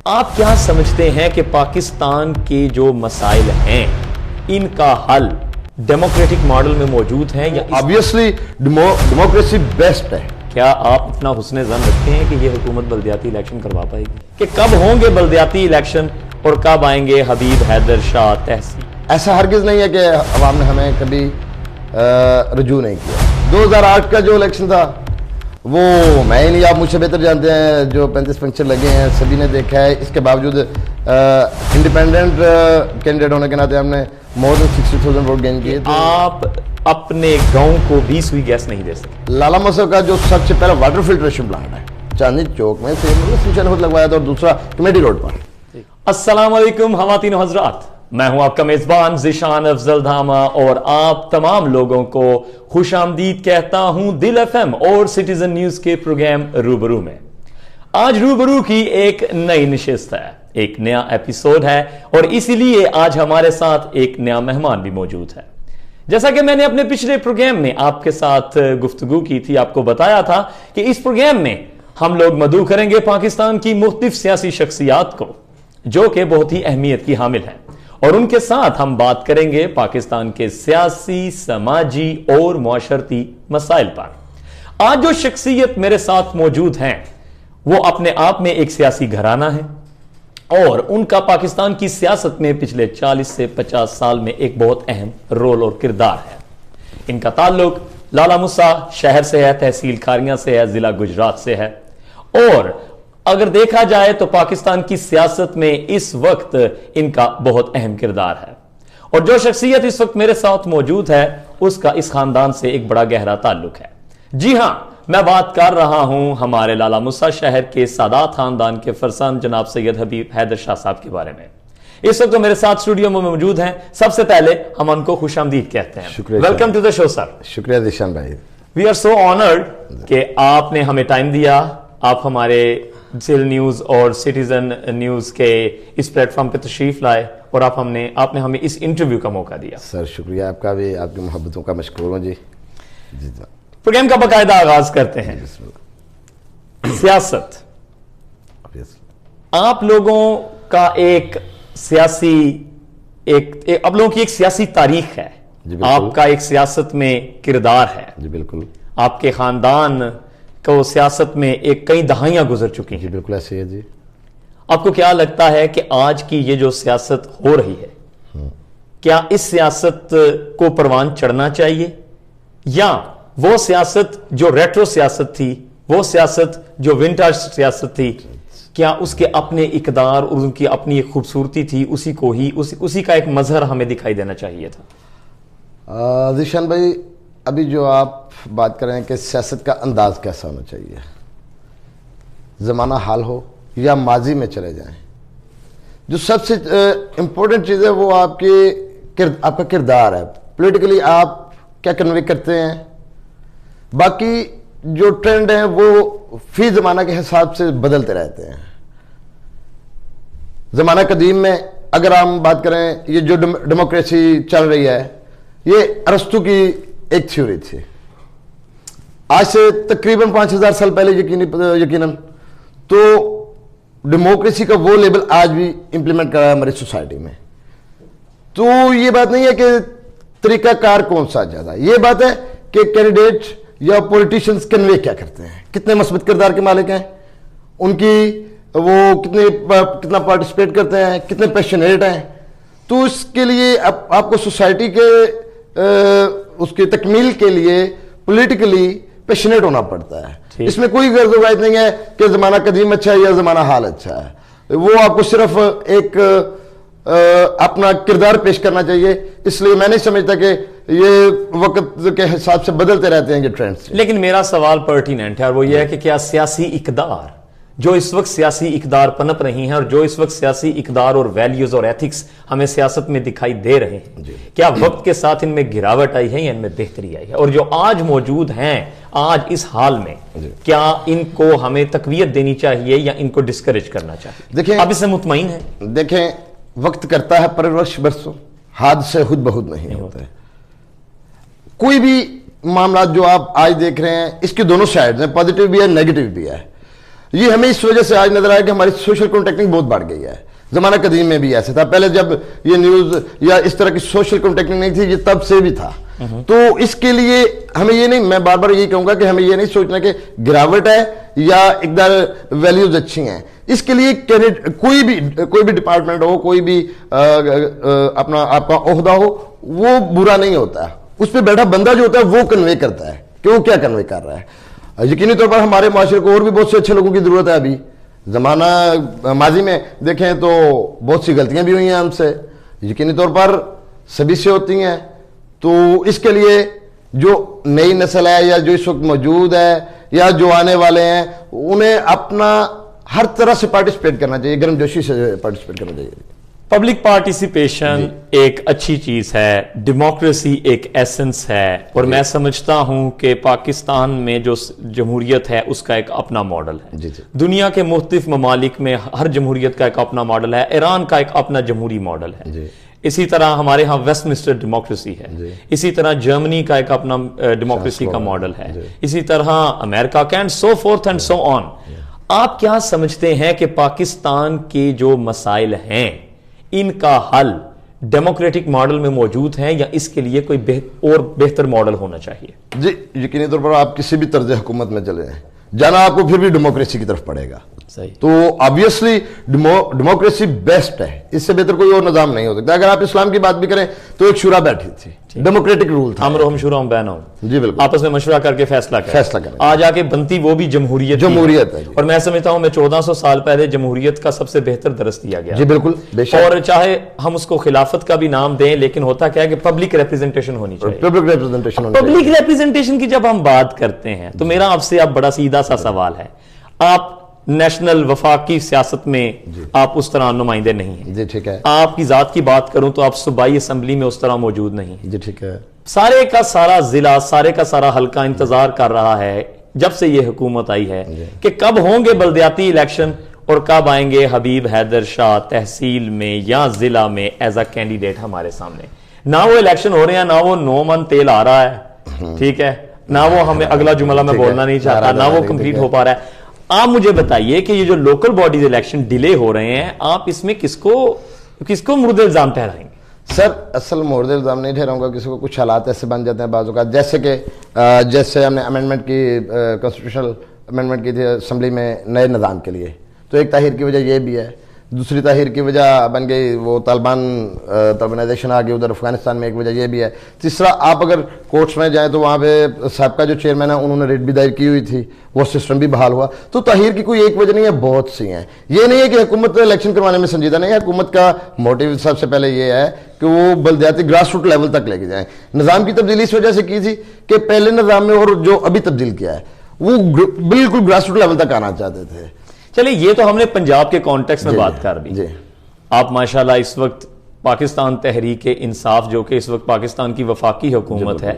آپ کیا سمجھتے ہیں کہ پاکستان کے جو مسائل ہیں ان کا حل ڈیموکریٹک ماڈل میں موجود ہے یا obviously ڈیموکریسی بیسٹ ہے؟ کیا آپ اتنا حسن ظن رکھتے ہیں کہ یہ حکومت بلدیاتی الیکشن کروا پائے گی؟ کہ کب ہوں گے بلدیاتی الیکشن اور کب آئیں گے حبیب حیدر شاہ تحصیل؟ ایسا ہرگز نہیں ہے کہ عوام نے ہمیں کبھی رجوع نہیں کیا۔ 2008 کا جو الیکشن تھا وہ میں ہی نہیں، آپ مجھ سے بہتر جانتے ہیں، جو 35 فنکشن لگے ہیں سبھی نے دیکھا ہے۔ اس کے باوجود انڈیپینڈنٹ کینڈیڈیٹ ہونے کے ناطے ہم نے مور دین 60,000 ووٹ گین کیے۔ آپ اپنے گاؤں کو 20 ہوئی گیس نہیں دے سکتے۔ لالا مسو کا جو سب سے پہلا واٹر فلٹریشن پلانٹ ہے چاندنی چوک میں فنکشن خود لگوایا تھا، اور دوسرا کمیٹی روڈ پر۔ السلام علیکم خواتین و حضرات، میں ہوں آپ کا میزبان ذیشان افضل دھاما اور آپ تمام لوگوں کو خوش آمدید کہتا ہوں دل ایف ایم اور سٹیزن نیوز کے پروگرام روبرو میں۔ آج روبرو کی ایک نئی نشست ہے، ایک نیا ایپیسوڈ ہے، اور اسی لیے آج ہمارے ساتھ ایک نیا مہمان بھی موجود ہے۔ جیسا کہ میں نے اپنے پچھلے پروگرام میں آپ کے ساتھ گفتگو کی تھی، آپ کو بتایا تھا کہ اس پروگرام میں ہم لوگ مدعو کریں گے پاکستان کی مختلف سیاسی شخصیات کو جو کہ بہت ہی اہمیت کی حامل ہیں، اور ان کے ساتھ ہم بات کریں گے پاکستان کے سیاسی، سماجی اور معاشرتی مسائل پر۔ آج جو شخصیت میرے ساتھ موجود ہیں وہ اپنے آپ میں ایک سیاسی گھرانہ ہے، اور ان کا پاکستان کی سیاست میں پچھلے 40 سے 50 سال میں ایک بہت اہم رول اور کردار ہے۔ ان کا تعلق لالا مسا شہر سے ہے، تحصیل کھاریاں سے ہے، ضلع گجرات سے ہے، اور اگر دیکھا جائے تو پاکستان کی سیاست میں اس وقت ان کا بہت اہم کردار ہے۔ اور جو شخصیت اس وقت میرے ساتھ موجود ہے اس کا اس خاندان سے ایک بڑا گہرا تعلق ہے۔ جی ہاں، میں بات کر رہا ہوں ہمارے لالا مسا شہر کے سادات خاندان کے فرزند جناب سید حبیب حیدر شاہ صاحب کے بارے میں۔ اس وقت میرے ساتھ اسٹوڈیو میں موجود ہیں۔ سب سے پہلے ہم ان کو خوش آمدید کہتے ہیں۔ شکریہ، ویلکم ٹو دا شو سر۔ شکریہ ذیشان بھائی۔ وی آر سو آنرڈ کہ آپ نے ہمیں ٹائم دیا، آپ ہمارے دل نیوز اور سٹیزن نیوز کے اس پلیٹ فارم پہ تشریف لائے، اور آپ نے ہمیں اس انٹرویو کا موقع دیا۔ سر شکریہ آپ کا بھی، آپ کی محبتوں کا مشکور ہوں جی۔ پروگرام کا باقاعدہ آغاز کرتے ہیں۔ سیاست آپ لوگوں کا ایک سیاسی آپ لوگوں کی ایک سیاسی تاریخ ہے، آپ کا ایک سیاست میں کردار ہے جی بالکل۔ آپ کے خاندان کو سیاست میں ایک کئی دہائیاں گزر چکی جی ہیں۔ بالکل ایسے ہے جی۔ آپ کو کیا لگتا ہے کہ آج کی یہ جو سیاست ہو رہی ہے، کیا اس سیاست کو پروان چڑھنا چاہیے، یا وہ سیاست جو ریٹرو سیاست تھی، وہ سیاست جو ونٹیج سیاست تھی، کیا اس کے اپنے اقدار اور ان کی اپنی ایک خوبصورتی تھی، اسی کا ایک مظہر ہمیں دکھائی دینا چاہیے تھا؟ ذیشان بھائی، ابھی جو آپ بات کر رہے ہیں کہ سیاست کا انداز کیسا ہونا چاہیے، زمانہ حال ہو یا ماضی میں چلے جائیں، جو سب سے امپورٹنٹ چیز ہے وہ آپ کا کردار ہے۔ پولیٹیکلی آپ کیا کنوے کرتے ہیں، باقی جو ٹرینڈ ہیں وہ فی زمانہ کے حساب سے بدلتے رہتے ہیں۔ زمانہ قدیم میں اگر ہم بات کریں، یہ جو ڈیموکریسی چل رہی ہے یہ ارسطو کی ایک تھیوری تھی، آج سے تقریباً 5000 سال پہلے یقیناً تو ڈیموکریسی کا وہ لیبل آج بھی امپلیمنٹ کر رہا ہے ہماری سوسائٹی میں۔ تو یہ بات نہیں ہے کہ طریقہ کار کون سا زیادہ، یہ بات ہے کہ کینڈیڈیٹ یا پولیٹیشنز کنوے کیا کرتے ہیں، کتنے مثبت کردار کے مالک ہیں، ان کی وہ کتنا پارٹیسپیٹ کرتے ہیں، کتنے پیشنیٹ ہیں۔ تو اس کے لیے آپ کو سوسائٹی کے اس کی تکمیل کے لیے پولیٹیکلی پیشنیٹ ہونا پڑتا ہے۔ اس میں کوئی غرض و غایت نہیں ہے کہ زمانہ قدیم اچھا ہے یا زمانہ حال اچھا ہے، وہ آپ کو صرف ایک اپنا کردار پیش کرنا چاہیے۔ اس لیے میں نہیں سمجھتا کہ یہ وقت کے حساب سے بدلتے رہتے ہیں یہ ٹرینڈز۔ لیکن میرا سوال پرٹیننٹ ہے، اور وہ یہ ہے کہ کیا سیاسی اقدار جو اس وقت سیاسی اقدار پنپ رہی ہیں، اور جو اس وقت سیاسی اقدار اور ویلیوز اور ایتھکس ہمیں سیاست میں دکھائی دے رہے ہیں، کیا وقت کے ساتھ ان میں گراوٹ آئی ہے یا ان میں بہتری آئی ہے؟ اور جو آج موجود ہیں آج اس حال میں، کیا ان کو ہمیں تقویت دینی چاہیے یا ان کو ڈسکریج کرنا چاہیے؟ دیکھیں، آپ اس سے مطمئن ہیں؟ دیکھیں، وقت کرتا ہے پرورش برسوں، حادثے خود بخود نہیں ہوتے۔ کوئی بھی معاملات جو آپ آج دیکھ رہے ہیں اس کی دونوں سائڈز ہیں، پازیٹیو بھی ہے، نیگیٹو بھی ہے۔ یہ ہمیں اس وجہ سے آج نظر آیا کہ ہماری سوشل کانٹیکٹنگ بہت بڑھ گئی ہے. زمانہ قدیم میں بھی ایسا تھا, پہلے جب یہ نیوز یا اس طرح کی سوشل کانٹیکٹنگ نہیں تھی, یہ تب سے بھی تھا. تو اس کے لیے ہمیں یہ نہیں, میں بار بار یہی کہوں گا کہ ہمیں یہ نہیں سوچنا کہ گراوٹ ہے یا اقدار ویلیوز اچھی ہیں. اس کے لیے کوئی بھی ڈپارٹمنٹ ہو, کوئی بھی اپنا آپ کا عہدہ ہو, وہ برا نہیں ہوتا. اس پہ بیٹھا بندہ جو ہوتا ہے وہ کنوے کرتا ہے کہ وہ کیا کنوے کر رہا ہے. یقینی طور پر ہمارے معاشرے کو اور بھی بہت سے اچھے لوگوں کی ضرورت ہے. ابھی زمانہ ماضی میں دیکھیں تو بہت سی غلطیاں بھی ہوئی ہیں ہم سے, یقینی طور پر سبھی سے ہوتی ہیں. تو اس کے لیے جو نئی نسل ہے یا جو اس وقت موجود ہے یا جو آنے والے ہیں, انہیں اپنا ہر طرح سے پارٹیسپیٹ کرنا چاہیے, گرم جوشی سے پارٹیسپیٹ کرنا چاہیے. پبلک پارٹیسپیشن ایک اچھی چیز ہے, ڈیموکریسی ایک ایسنس ہے, اور میں سمجھتا ہوں کہ پاکستان میں جو جمہوریت ہے اس کا ایک اپنا ماڈل ہے. دنیا کے مختلف ممالک میں ہر جمہوریت کا ایک اپنا ماڈل ہے. ایران کا ایک اپنا جمہوری ماڈل ہے. اسی طرح ہمارے ہاں ویسٹ منسٹر ڈیموکریسی ہے. اسی طرح جرمنی کا ایک اپنا ڈیموکریسی کا ماڈل ہے. اسی طرح امریکہ کا, and so forth and so on. آپ کیا سمجھتے ہیں کہ پاکستان کے جو مسائل ہیں ان کا حل ڈیموکریٹک ماڈل میں موجود ہیں یا اس کے لیے کوئی اور بہتر ماڈل ہونا چاہیے؟ جی یقینی طور پر آپ کسی بھی طرز حکومت میں چلے ہیں, جانا آپ کو پھر بھی ڈیموکریسی کی طرف پڑے گا. تو آبویسلی ڈیموکریسی بیسٹ ہے, اس سے بہتر کوئی اور نظام نہیں ہو سکتا. اگر آپ اسلام کی بات بھی کریں تو ایک شورا بیٹھی تھی, ڈیموکریٹک رول تھا, امر ہم شورا ہم بینہم. جی بالکل, آپس میں مشورہ کر کے فیصلہ کریں. آج آ کے بنتی وہ بھی جمہوریت ہے. اور میں سمجھتا ہوں میں 1400 سال پہلے جمہوریت کا سب سے بہتر درس دیا گیا. جی بالکل, اور چاہے ہم اس کو خلافت کا بھی نام دیں, لیکن ہوتا کیا ہے کہ پبلک ریپرزنٹیشن ہونی چاہیے. پبلک ریپرزنٹیشن کی جب ہم بات کرتے ہیں تو میرا آپ سے اب بڑا سیدھا سا سوال ہے. آپ نیشنل وفاقی سیاست میں آپ اس طرح نمائندے نہیں ہیں. جی ٹھیک ہے. آپ کی ذات کی بات کروں تو آپ صوبائی اسمبلی میں اس طرح موجود نہیں ہیں. جی ٹھیک ہے. سارے کا سارا ضلع, سارے کا سارا حلقہ انتظار کر رہا ہے جب سے یہ حکومت آئی ہے کہ کب ہوں گے بلدیاتی الیکشن اور کب آئیں گے حبیب حیدر شاہ تحصیل میں یا ضلع میں ایز اے کینڈیڈیٹ ہمارے سامنے. نہ وہ الیکشن ہو رہے ہیں, نہ وہ 9 من تیل آ رہا ہے, ٹھیک ہے, نہ وہ ہمیں اگلا جملہ میں بولنا نہیں چاہتا, نہ وہ کمپلیٹ ہو پا رہا ہے. آپ مجھے بتائیے کہ یہ جو لوکل باڈیز الیکشن ڈیلے ہو رہے ہیں, آپ اس میں کس کو مورد الزام ٹھہرائیں گے؟ سر اصل مورد الزام نہیں ٹھہراؤں گا کسی کو. کچھ حالات ایسے بن جاتے ہیں بعض اوقات, جیسے ہم نے امینڈمنٹ کی, کانسٹیٹیوشنل امینڈمنٹ کی تھی اسمبلی میں نئے نظام کے لیے, تو ایک تاخیر کی وجہ یہ بھی ہے. دوسری تاخیر کی وجہ بن گئی وہ طالبانائزیشن آ گئی ادھر افغانستان میں, ایک وجہ یہ بھی ہے. تیسرا, آپ اگر کورٹس میں جائیں تو وہاں پہ سابقہ جو چیئرمین ہے انہوں نے ریٹ بھی دائر کی ہوئی تھی, وہ سسٹم بھی بحال ہوا. تو تاخیر کی کوئی ایک وجہ نہیں ہے, بہت سی ہیں. یہ نہیں ہے کہ حکومت الیکشن کروانے میں سنجیدہ نہیں ہے. حکومت کا موٹیو سب سے پہلے یہ ہے کہ وہ بلدیاتی گراس روٹ لیول تک لے کے جائیں. نظام کی تبدیلی اس وجہ سے کی تھی کہ پہلے نظام میں اور جو ابھی تبدیل کیا ہے وہ بالکل گراس روٹ لیول تک آنا چاہتے تھے. چلیں یہ تو ہم نے پنجاب کے کانٹیکس میں بات کر دی. آپ ماشاءاللہ اس وقت پاکستان تحریک انصاف جو کہ اس وقت پاکستان کی وفاقی حکومت ہے,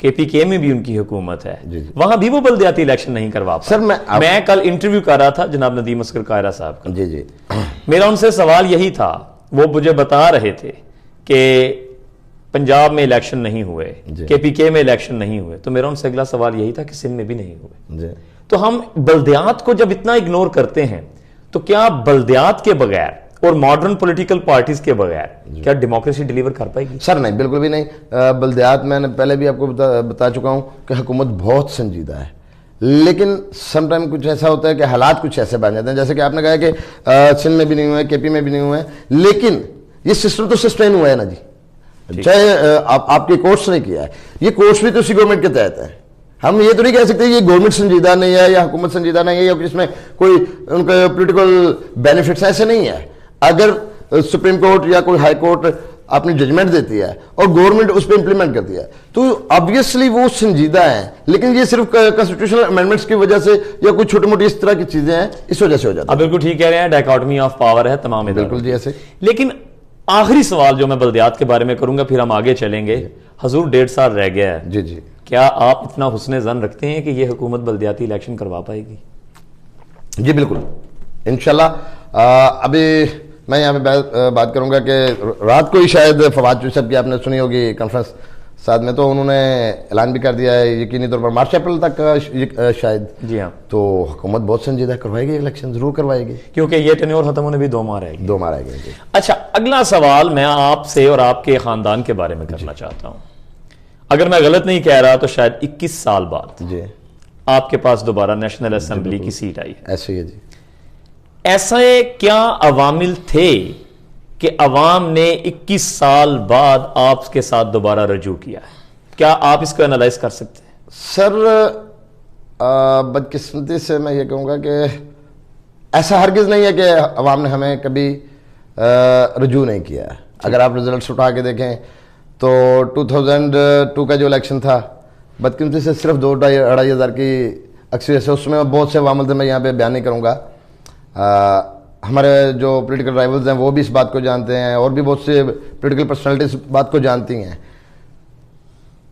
KPK میں بھی ان کی حکومت ہے, وہاں بھی وہ بلدیاتی الیکشن نہیں کروا پا. میں کل انٹرویو کر رہا تھا جناب ندیم اصغر قاہرہ صاحب کا. جی میرا ان سے سوال یہی تھا, وہ مجھے بتا رہے تھے کہ پنجاب میں الیکشن نہیں ہوئے, KPK میں الیکشن نہیں ہوئے, تو میرا ان سے اگلا سوال یہی تھا کہ سندھ میں بھی نہیں ہوئے. تو ہم بلدیات کو جب اتنا اگنور کرتے ہیں تو کیا بلدیات کے بغیر اور ماڈرن پولیٹیکل پارٹیز کے بغیر کیا ڈیموکریسی ڈیلیور کر پائے گی؟ سر نہیں, بالکل بھی نہیں. بلدیات میں نے پہلے بھی آپ کو بتا چکا ہوں کہ حکومت بہت سنجیدہ ہے, لیکن سم ٹائم کچھ ایسا ہوتا ہے کہ حالات کچھ ایسے بن جاتے ہیں, جیسے کہ آپ نے کہا کہ سندھ میں بھی نہیں ہوئے, KP میں بھی نہیں ہوئے, لیکن یہ سسٹم تو سسٹین ہوا ہے نا جی. چاہے آپ کے کورس نے کیا ہے, یہ کورس بھی تو اسی گورنمنٹ کے تحت ہے. ہم یہ تو نہیں کہہ سکتے یہ گورنمنٹ سنجیدہ نہیں ہے یا حکومت سنجیدہ نہیں ہے یا اس میں کوئی ان کا پولیٹیکل بینیفٹس ایسے نہیں ہے. اگر سپریم کورٹ یا کوئی ہائی کورٹ اپنی ججمنٹ دیتی ہے اور گورنمنٹ اس پہ امپلیمنٹ کرتی ہے تو آبویسلی وہ سنجیدہ ہیں, لیکن یہ صرف کانسٹیٹیوشنل امینڈمنٹس کی وجہ سے یا کوئی چھوٹی موٹی اس طرح کی چیزیں ہیں اس وجہ سے ہو جاتا ہے. بالکل ٹھیک کہہ رہے ہیں, ڈائیکاٹمی آف پاور ہے تمام. بالکل جی ایسے. لیکن آخری سوال جو میں بلدیات کے بارے میں کروں گا پھر ہم آگے چلیں گے. حضور 1.5 سال رہ گیا ہے. جی کیا آپ اتنا حسن ظن رکھتے ہیں کہ یہ حکومت بلدیاتی الیکشن کروا پائے گی؟ جی بالکل انشاءاللہ. ابھی میں یہاں پہ بات کروں گا کہ رات کو ہی شاید فواد چوہی صاحب کی آپ نے سنی ہوگی کانفرنس, ساتھ میں تو انہوں نے اعلان بھی کر دیا ہے یقینی طور پر مارچ اپریل تک شاید. جی ہاں, تو حکومت بہت سنجیدہ کروائے گی, الیکشن ضرور کروائے گی, کیونکہ یہ ٹینیور ختم ہونے بھی 2 ماہ رہے گی. 2 ماہ رہ گئے. اچھا, اگلا سوال میں آپ سے اور آپ کے خاندان کے بارے میں کرنا چاہتا ہوں. اگر میں غلط نہیں کہہ رہا تو شاید 21 سال بعد جی آپ کے پاس دوبارہ نیشنل اسمبلی کی سیٹ آئی. ایسے ہی ہے جی. ایسے کیا عوامل تھے کہ عوام نے 21 سال بعد آپ کے ساتھ دوبارہ رجوع کیا ہے؟ کیا آپ اس کو انالائز کر سکتے ہیں؟ سر بدقسمتی سے میں یہ کہوں گا کہ ایسا ہرگز نہیں ہے کہ عوام نے ہمیں کبھی رجوع نہیں کیا. اگر آپ رزلٹس اٹھا کے دیکھیں تو 2002 کا جو الیکشن تھا بدقسمتی سے صرف 2-2.5 ہزار کی اکثریت سے, اس میں بہت سے عوامل تھے, میں یہاں پہ بیان نہیں کروں گا. ہمارے جو پولیٹیکل رائیولز ہیں وہ بھی اس بات کو جانتے ہیں, اور بھی بہت سے پولیٹیکل پرسنالٹیز بات کو جانتی ہیں.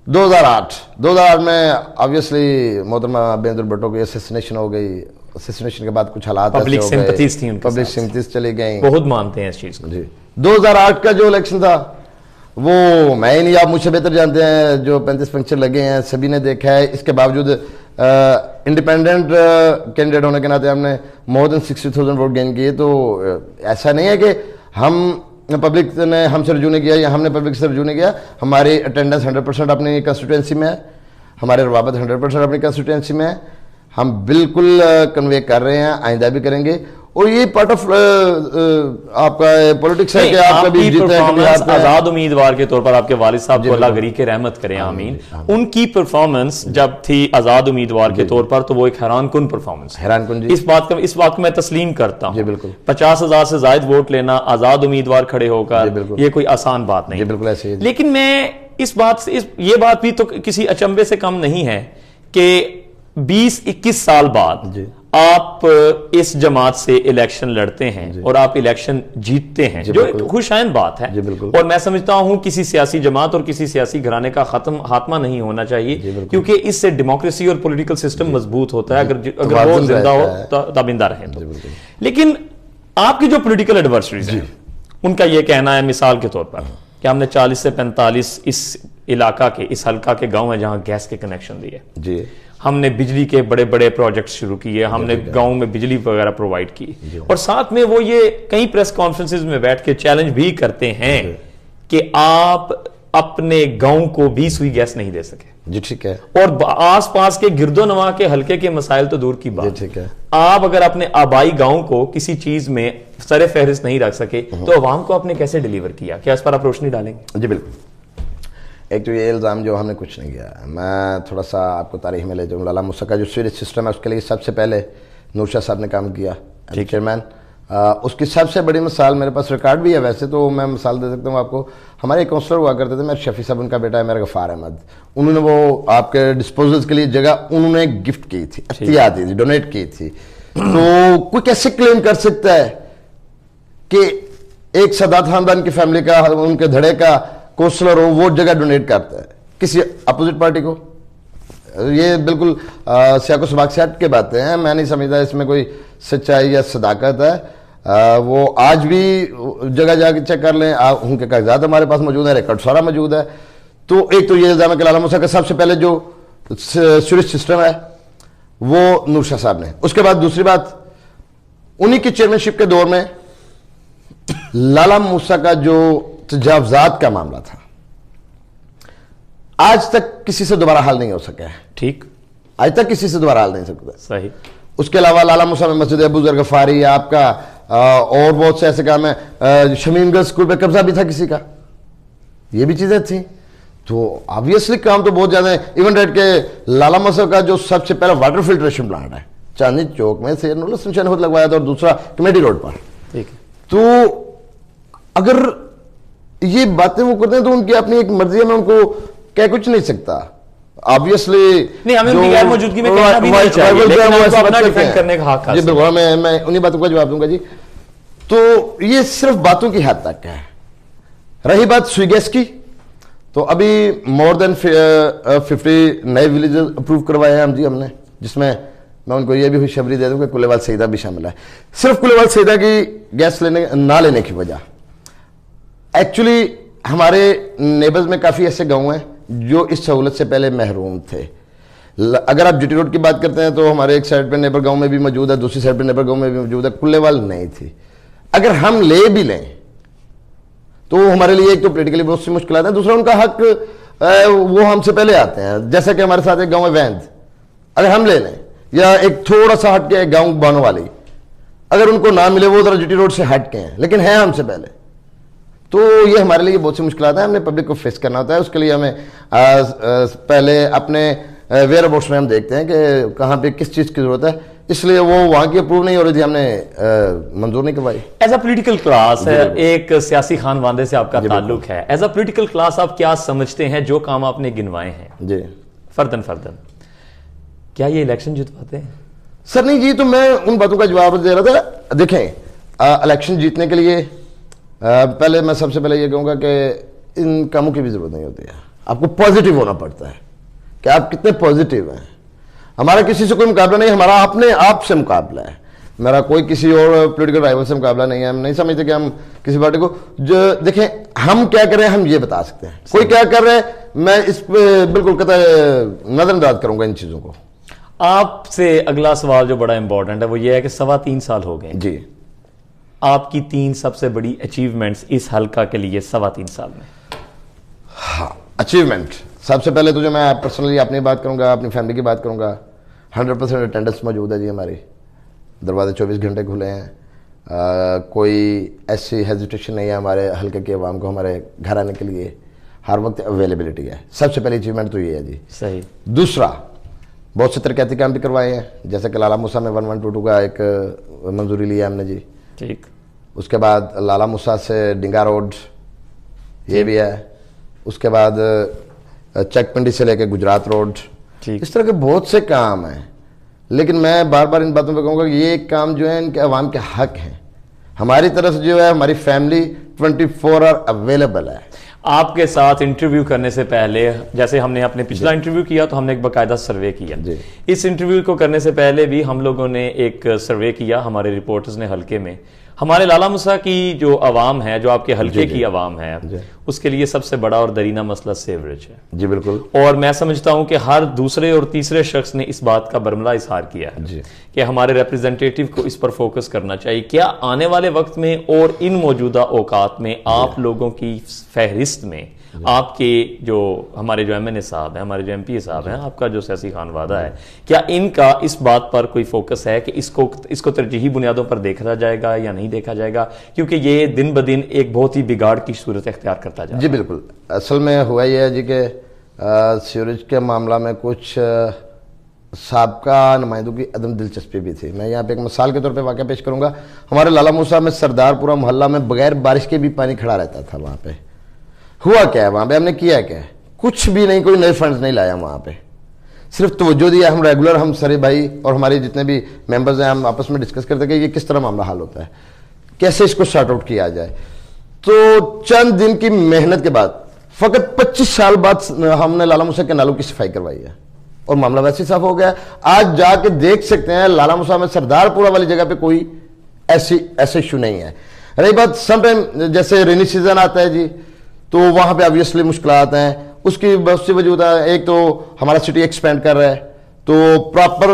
2008 میں آبویسلی محترمہ بینظیر بھٹو کی اسیسینیشن ہو گئی. اسیسینیشن کے بعد کچھ حالات پبلک سمپتھیز تھیں, پبلک سمپتھیز چلی گئیں, بہت مانتے ہیں اس چیز کو. جی 2008 کا جو الیکشن تھا وہ میں نہیں, آپ مجھ سے بہتر جانتے ہیں, جو 35 پنکچر لگے ہیں سبھی نے دیکھا ہے. اس کے باوجود انڈیپینڈنٹ کینڈیڈیٹ ہونے کے ناطے ہم نے مور دین 60,000 ووٹ گین کیے. تو ایسا نہیں ہے کہ ہم پبلک نے ہم سے رجوع نہیں کیا یا ہم نے پبلک سے رجوع نہیں کیا. ہماری اٹینڈنس 100% اپنی کنسٹیٹوئنسی میں ہے, ہمارے روابط 100% اپنی کنسٹیٹوئنسی میں ہے. ہم بالکل کنوے کر رہے ہیں, آئندہ بھی کریں گے. اور یہ پارٹ آف آپ کا پولیٹکس ہے کہ آپ کبھی جیتے ہیں کبھی ہارتے ہیں. آزاد امیدوار کے طور پر آپ کے والد صاحب کو اللہ غری کے رحمت کریں, آمین. ان کی پرفارمنس جب تھی آزاد امیدوار کے طور پر تو وہ ایک حیران کن پرفارمنس, حیران کن جی. اس بات کو میں تسلیم کرتا ہوں. جی بالکل. 50,000 سے زائد ووٹ لینا آزاد امیدوار کھڑے ہو کر, یہ کوئی آسان بات نہیں. جی بالکل ایسے ہی. لیکن میں اس بات سے, یہ بات بھی تو کسی اچنبے سے کم نہیں ہے کہ 20-21 سال بعد آپ اس جماعت سے الیکشن لڑتے ہیں اور آپ الیکشن جیتتے ہیں, جو ایک خوشائن بات ہے. اور میں سمجھتا ہوں کسی سیاسی جماعت اور کسی سیاسی گھرانے کا خاتمہ نہیں ہونا چاہیے, کیونکہ اس سے ڈیموکریسی اور پولیٹیکل سسٹم مضبوط ہوتا ہے اگر وہ زندہ ہو, تابندہ رہے تو. لیکن آپ کی جو پولیٹیکل ایڈورسریز ہیں ان کا یہ کہنا ہے مثال کے طور پر کہ ہم نے 40 سے 45 اس علاقہ کے, اس حلقہ کے گاؤں ہیں جہاں گیس کے کنیکشن دیے, جی ہم نے بجلی کے بڑے بڑے پروجیکٹس شروع کیے, ہم نے گاؤں میں بجلی وغیرہ پرووائڈ کی. اور ساتھ میں وہ یہ کئی پریس کانفرنسز میں بیٹھ کے چیلنج بھی کرتے ہیں کہ آپ اپنے گاؤں کو بھی سوئی گیس نہیں دے سکے. جی ٹھیک ہے. اور آس پاس کے گرد و نواح کے حلقے کے مسائل تو دور کی بات, ٹھیک ہے, آپ اگر اپنے آبائی گاؤں کو کسی چیز میں سر فہرست نہیں رکھ سکے تو عوام کو آپ نے کیسے ڈیلیور کیا؟ کیا اس پر آپ روشنی ڈالیں گے؟ جی بالکل. ایک تو یہ الزام جو ہم نے کچھ نہیں کیا, میں تھوڑا سا آپ کو تاریخ میں لے جاؤں. لالا موسیٰ کا جو سیوریج سسٹم ہے اس کے لیے سب سے پہلے نور شاہ صاحب نے کام کیا چیئرمین. اس کی سب سے بڑی مثال میرے پاس ریکارڈ بھی ہے, ویسے تو میں مثال دے سکتا ہوں آپ کو. ہمارے ایک کونسلر ہوا کرتے تھے, میرے شفیع صاحب ان کا بیٹا ہے, میرا غفار احمد. انہوں نے وہ آپ کے ڈسپوزلز کے لیے جگہ انہوں نے گفٹ کی تھی, عطیات دی تھی, ڈونیٹ کی تھی. تو کوئی کیسے کلیم کر سکتا ہے کہ ایک سادات خاندان کی فیملی کا, ان کے دھڑے کا کونسلر ہو, وہ جگہ ڈونیٹ کرتا ہے کسی اپوزٹ پارٹی کو؟ یہ بالکل سیاق و سباق سے ہٹ کے باتیں ہیں. میں نہیں سمجھتا اس میں کوئی سچائی یا صداقت ہے. وہ آج بھی جگہ جا کے چیک کر لیں, ان کے کاغذات ہمارے پاس موجود ہیں, ریکارڈ سارا موجود ہے. تو ایک تو یہ الزام ہے کہ لالا موسیٰ کا سب سے پہلے جو سیوریج سسٹم ہے وہ نور شاہ صاحب نے. اس کے بعد دوسری بات, انہی کی چیئرمینشپ کے دور میں لالا موسیٰ کا جو تجاوزات کا معاملہ تھا آج تک کسی سے دوبارہ حل نہیں ہو سکا ہے. ٹھیک, آج تک کسی سے دوبارہ حل نہیں سکتا. صحیح. اس کے علاوہ لالا موسیٰ میں مسجد ابو ذر غفاری آپ کا, اور بہت سے ایسے کام ہیں. شمیم گرلز اسکول پہ قبضہ بھی تھا کسی کا, یہ بھی چیزیں تھیں. تو آبویسلی کام تو بہت زیادہ ہیں. ایون ریٹ کے لالا موسیٰ کا جو سب سے پہلا واٹر فلٹریشن پلانٹ ہے چاندنی چوک میں سید نور الحسن شاہ نے خود لگوایا تھا, اور دوسرا کمیٹی روڈ پر. ٹھیک. تو اگر یہ باتیں وہ کرتے ہیں تو ان کی اپنی ایک مرضی ہے, میں ان کو کہہ کچھ نہیں سکتا. آبویسلی نہیں, ہمیں ان کی غیر موجودگی میں کہنا بھی نہیں چاہیے, لیکن ان کو اپنا ڈیفینڈ کرنے کا حق ہے. جی بالکل, میں انہی باتوں کا جواب دوں گا. جی تو یہ صرف باتوں کی حد تک ہے. رہی بات سوئی گیس کی, تو ابھی مور دین 50 نئے ولیجز اپروو کروائے ہیں ہم نے, جس میں میں ان کو یہ بھی خوشخبری دے دوں کہ کلے وال سیدہ بھی شامل ہے. صرف کلے وال سیدہ کی گیس نہ لینے کی وجہ ایکچولی ہمارے نیبرز میں کافی ایسے گاؤں ہیں جو اس سہولت سے پہلے محروم تھے. اگر آپ جی ٹی روڈ کی بات کرتے ہیں تو ہمارے ایک سائڈ پہ نیبر گاؤں میں بھی موجود ہے, دوسری سائڈ پہ نیبر گاؤں میں بھی موجود ہے, کلےوال نہیں تھی. اگر ہم لے بھی لیں تو ہمارے لیے ایک تو پولیٹیکلی بہت سی مشکلات ہیں, دوسرا ان کا حق وہ ہم سے پہلے آتے ہیں. جیسا کہ ہمارے ساتھ ایک گاؤں ہے ویند, اگر ہم لے لیں, یا ایک تھوڑا سا ہٹ کے ایک گاؤں بانو والی, اگر ان کو نہ ملے, وہ ذرا جی ٹی روڈ سے ہٹ کے ہیں لیکن ہیں ہم سے پہلے, تو یہ ہمارے لیے بہت سی مشکلات ہیں. ہم نے پبلک کو فیس کرنا ہوتا ہے. اس کے لیے ہمیں پہلے اپنے ویئر اباؤٹس میں ہم دیکھتے ہیں کہ کہاں پہ کس چیز کی ضرورت ہے, اس لیے وہ وہاں کی اپروو نہیں ہو رہی تھی, ہم نے منظور نہیں کروائی. ایز اے پولیٹیکل کلاس, ایک سیاسی خانوادے سے آپ کا تعلق ہے, ایز اے پولیٹیکل کلاس آپ کیا سمجھتے ہیں جو کام آپ نے گنوائے ہیں جی فردن کیا یہ الیکشن جتواتے ہیں؟ سر نہیں جی, تو میں ان باتوں کا جواب دے رہا تھا. دیکھیں, الیکشن جیتنے کے لیے پہلے میں سب سے پہلے یہ کہوں گا کہ ان کاموں کی بھی ضرورت نہیں ہوتی ہے. آپ کو پازیٹیو ہونا پڑتا ہے کہ آپ کتنے پازیٹیو ہیں. ہمارا کسی سے کوئی مقابلہ نہیں, ہمارا اپنے آپ سے مقابلہ ہے. میرا کوئی کسی اور پولیٹیکل رائیول سے مقابلہ نہیں ہے. ہم نہیں سمجھتے کہ ہم کسی پارٹی کو دیکھیں ہم کیا کر رہے ہیں ہم یہ بتا سکتے ہیں. کوئی کیا کر رہے ہیں میں اس پہ بالکل قطع نظر انداز کروں گا ان چیزوں کو. آپ سے اگلا سوال جو بڑا امپورٹنٹ ہے وہ یہ ہے کہ 3.25 سال ہو گئے جی, آپ کی 3 سب سے بڑی اچیومنٹس اس حلقہ کے لیے 3.25 سال میں. ہاں, اچیومنٹ سب سے پہلے تو جو میں پرسنلی اپنی بات کروں گا, اپنی فیملی کی بات کروں گا, 100% اٹینڈنس موجود ہے جی. ہماری دروازے 24 گھنٹے کھلے ہیں. کوئی ایسی ہیزیٹیشن نہیں ہے ہمارے حلقے کے عوام کو ہمارے گھر آنے کے لیے. ہر وقت اویلیبلٹی ہے. سب سے پہلی اچیومنٹ تو یہ ہے جی. صحیح. دوسرا, بہت سے ترقیاتی کام بھی کروائے ہیں, جیسے کہ لالا موسیٰ میں 1122 کا ایک منظوری لیا ہم نے جی. ٹھیک. اس کے بعد لالا موسیٰ سے ڈنگا روڈ یہ بھی ہے. اس کے بعد چک پنڈی سے لے کے گجرات روڈ. اس طرح کے بہت سے کام ہیں, لیکن میں بار بار ان باتوں پہ کہوں گا کہ یہ کام جو ہے ان کے عوام کے حق ہیں. ہماری طرف جو ہے ہماری فیملی 24 آور اویلیبل ہے. آپ کے ساتھ انٹرویو کرنے سے پہلے, جیسے ہم نے اپنے پچھلا انٹرویو کیا تو ہم نے ایک باقاعدہ سروے کیا. اس انٹرویو کو کرنے سے پہلے بھی ہم لوگوں نے ایک سروے کیا, ہمارے رپورٹرز نے حلقے میں. ہمارے لالا موسیٰ کی جو عوام ہے, جو آپ کے حلقے کی عوام ہے, اس کے لیے سب سے بڑا اور درینہ مسئلہ سیوریج ہے. جی بالکل. اور میں سمجھتا ہوں کہ ہر دوسرے اور تیسرے شخص نے اس بات کا برملا اظہار کیا ہے کہ ہمارے ریپریزنٹیٹیو کو اس پر فوکس کرنا چاہیے. کیا آنے والے وقت میں اور ان موجودہ اوقات میں آپ لوگوں کی فہرست میں آپ کے جو ہمارے جو ایم این اے صاحب ہیں, ہمارے جو ایم پی اے صاحب ہیں, آپ کا جو سیاسی خانوادہ ہے, کیا ان کا اس بات پر کوئی فوکس ہے کہ اس کو ترجیحی بنیادوں پر دیکھا جائے گا یا نہیں دیکھا جائے گا, کیونکہ یہ دن بدن ایک بہت ہی بگاڑ کی صورت اختیار کرتا جا رہا ہے؟ جی بالکل. اصل میں ہوا یہ ہے جی کہ سیوریج کے معاملہ میں کچھ سابقہ نمائندوں کی عدم دلچسپی بھی تھی. میں یہاں پہ ایک مثال کے طور پہ واقعہ پیش کروں گا. ہمارے لالا موسیٰ میں سردار پورہ محلہ میں بغیر بارش کے بھی پانی کھڑا رہتا تھا. وہاں پہ ہوا کیا ہے, وہاں پہ ہم نے کیا کیا ہے, کچھ بھی نہیں, کوئی نئے فنڈز نہیں لایا وہاں پہ, صرف توجہ دیا. ہم ریگولر ہم سارے بھائی اور ہمارے جتنے بھی ممبرز ہیں ہم آپس میں ڈسکس کرتے کہ یہ کس طرح معاملہ حل ہوتا ہے, کیسے اس کو سارٹ آؤٹ کیا جائے. تو چند دن کی محنت کے بعد فقط 25 سال بعد ہم نے لالا موسیٰ کے نالوں کی صفائی کروائی ہے اور معاملہ ویسے صاف ہو گیا. آج جا کے دیکھ سکتے ہیں لالا موسیٰ میں سردار پورہ والی جگہ پہ کوئی ایسے ایشو نہیں ہے. رہی بات سم ٹائم جیسے رینی سیزن آتا ہے جی, تو وہاں پہ آبویسلی مشکلات ہیں. اس کی بہت سی وجود ہے. ایک تو ہمارا سٹی ایکسپینڈ کر رہا ہے, تو پراپر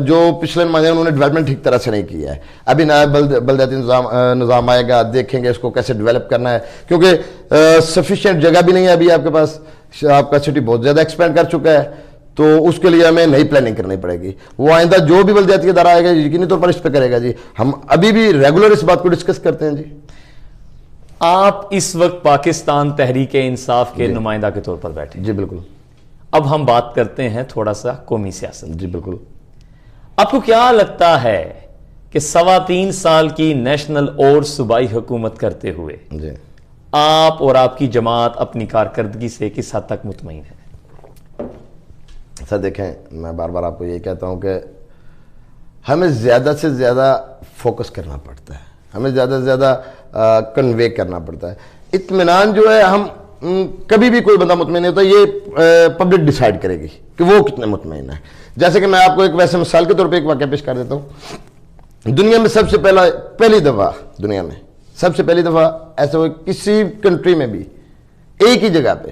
جو پچھلے نمائندے انہوں نے ڈیولپمنٹ ٹھیک طرح سے نہیں کیا ہے. ابھی نیا بلدیاتی نظام آئے گا, دیکھیں گے اس کو کیسے ڈیولپ کرنا ہے, کیونکہ سفیشینٹ جگہ بھی نہیں ہے ابھی آپ کے پاس. آپ کا سٹی بہت زیادہ ایکسپینڈ کر چکا ہے, تو اس کے لیے ہمیں نئی پلاننگ کرنی پڑے گی. وہ آئندہ جو بھی بلدیاتی ادارہ آئے گا یقینی طور پر اس پہ کرے گا جی. ہم ابھی بھی ریگولر اس بات کو ڈسکس کرتے ہیں جی. آپ اس وقت پاکستان تحریک انصاف کے نمائندہ کے طور پر بیٹھے. جی بالکل. اب ہم بات کرتے ہیں تھوڑا سا قومی سیاست. جی بالکل. آپ کو کیا لگتا ہے کہ 3.25 سال کی نیشنل اور صوبائی حکومت کرتے ہوئے جی آپ اور آپ کی جماعت اپنی کارکردگی سے کس حد تک مطمئن ہے؟ سر دیکھیں, میں بار بار آپ کو یہ کہتا ہوں کہ ہمیں زیادہ سے زیادہ فوکس کرنا پڑتا ہے, ہمیں زیادہ سے زیادہ کنوے کرنا پڑتا ہے. اطمینان جو ہے ہم کبھی بھی کوئی بندہ مطمئن نہیں ہوتا, یہ پبلک ڈیسائیڈ کرے گی کہ وہ کتنے مطمئن ہے. جیسے کہ میں آپ کو ایک ویسے مثال کے طور پہ ایک واقعہ پیش کر دیتا ہوں. دنیا میں سب سے پہلی دفعہ دنیا میں سب سے پہلی دفعہ ایسا ہوا کسی کنٹری میں بھی ایک ہی جگہ پہ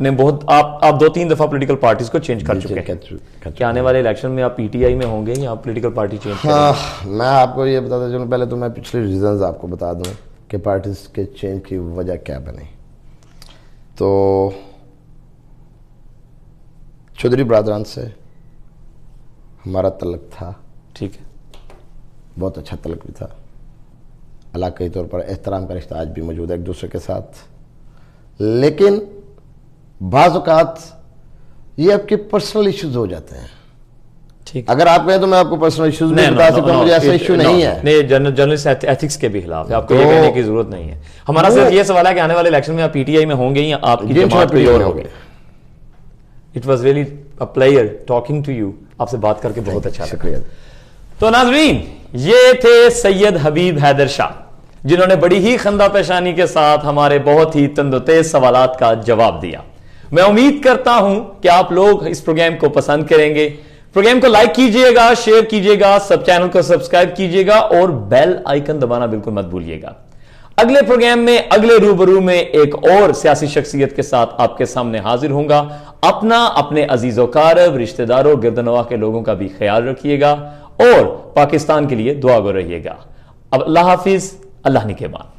نے بہت آپ 2-3 دفعہ پولیٹیکل پارٹیز کو چینج کر چکے ہیں. کیا آنے والے الیکشن میں آپ پی ٹی آئی میں ہوں گے یا آپ پولیٹیکل پارٹی چینج کریں گے؟ میں آپ کو یہ بتاتا چلوں، پہلے تو میں پچھلے ریزنز آپ کو بتا دوں کہ پارٹیز کے چینج کی وجہ کیا بنی. تو چودھری برادران سے ہمارا تعلق تھا، ٹھیک ہے، بہت اچھا تعلق بھی تھا، علاقائی طور پر احترام کا رشتہ آج بھی موجود ہے ایک دوسرے کے ساتھ. لیکن بعض اوقات یہ آپ کے پرسنل ایشوز ہو جاتے ہیں. ٹھیک، اگر آپ کہیں تو میں آپ کو پرسنل ایشوز بھی بتا سکتا ہوں، مجھے ایسا ایشو نہیں ہے. نہیں، جرنلسٹ ایتھکس کے بھی خلاف ہے، آپ کو یہ کہنے کی ضرورت نہیں ہے. ہمارا صرف یہ سوال ہے کہ آنے والے الیکشن میں آپ پی ٹی آئی میں ہوں گے یا آپ کی جماعت کوئی اور ہوگی. It was really a pleasure talking to you. آپ سے بات کر کے بہت اچھا لگا. شکریہ. تو ناظرین، یہ تھے سید حبیب حیدر شاہ، جنہوں نے بڑی ہی خندہ پیشانی کے ساتھ ہمارے بہت ہی تند و تیز سوالات کا جواب دیا. میں امید کرتا ہوں کہ آپ لوگ اس پروگرام کو پسند کریں گے. پروگرام کو لائک کیجئے گا، شیئر کیجئے گا، سب چینل کو سبسکرائب کیجئے گا اور بیل آئیکن دبانا بالکل مت بھولیے گا. اگلے پروگرام میں اگلے روبرو میں ایک اور سیاسی شخصیت کے ساتھ آپ کے سامنے حاضر ہوں گا. اپنا، اپنے عزیز و قارب، رشتہ داروں، گرد و نواح کے لوگوں کا بھی خیال رکھیے گا اور پاکستان کے لیے دعا گو رہیے گا. اب اللہ حافظ، اللہ نگہبان.